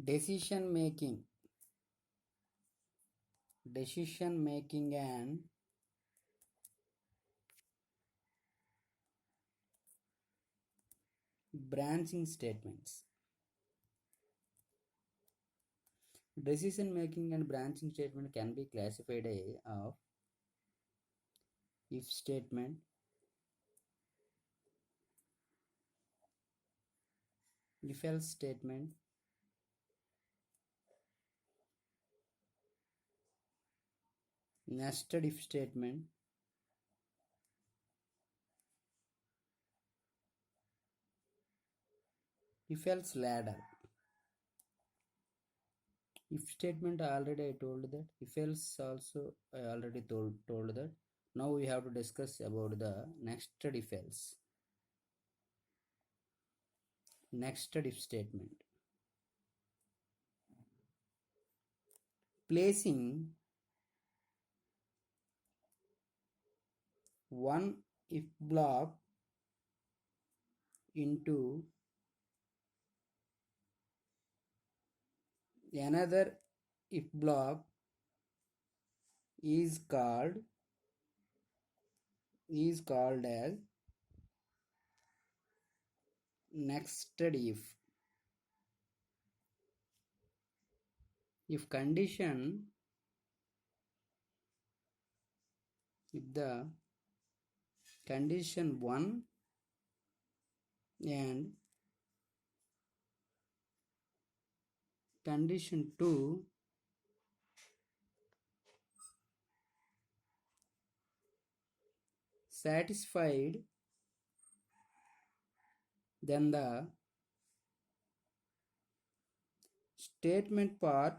decision making and branching statements. Decision making and branching statement can be classified of if statement, if else statement, nested if statement, if else ladder. If statement already I told that, if else also I already told that. Now we have to discuss about the nested if else. Nested if statement. Placing one if block into another if block is called as nested if. If condition, if the condition 1 and condition 2 satisfied, then the statement part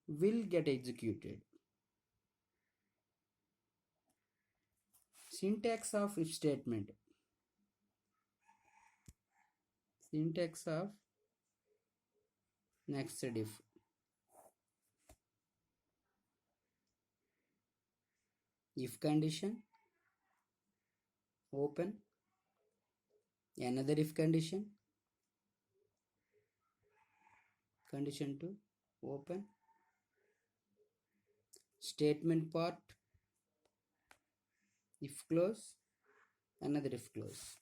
will get executed. Syntax of if statement. Syntax of nested if. If condition, open, another if condition, condition 2, open, statement part, if close, another if close.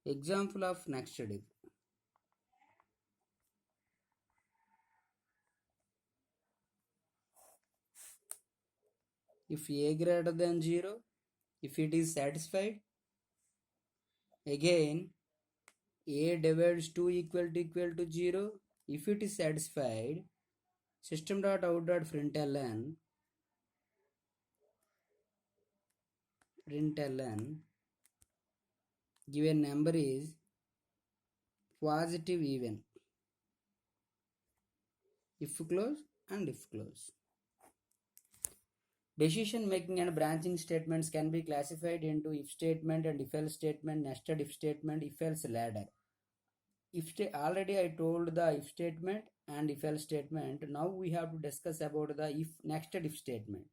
Example of nested if. If a greater than 0, if it is satisfied, again a divides 2 equal to 0. If it is satisfied, system.out.println given number is positive even. If close and if close. Decision making and branching statements can be classified into if statement and if else statement, nested if statement, if else ladder. Already I told the if statement and if else statement. Now we have to discuss about the if nested if statement.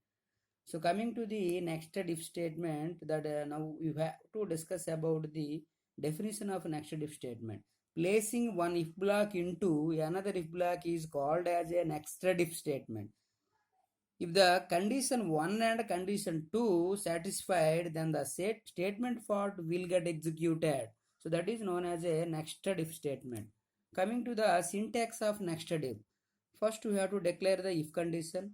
So coming to the nested if statement, that now we have to discuss about the definition of nested if statement. Placing one if block into another if block is called as a nested if statement. If the condition 1 and condition 2 satisfied, then the statement part will get executed. So that is known as a nested if statement. Coming to the syntax of nested if. First we have to declare the if condition,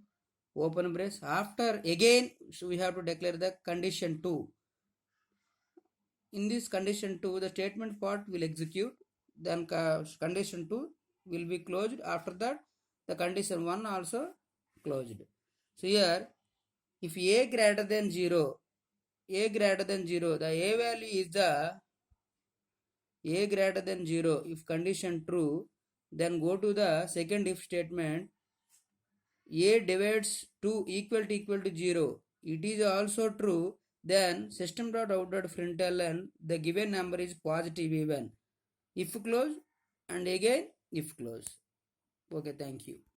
open brace. After again we have to declare the condition 2. In this condition 2, the statement part will execute. Then condition 2 will be closed. After that, the condition 1 also closed. So here, if a greater than 0, the a value is the a greater than 0. If condition true, then go to the second if statement. A divides 2 equal to 0. It is also true. Then system.out.println the given number is positive even. If close and again if close. Okay, thank you.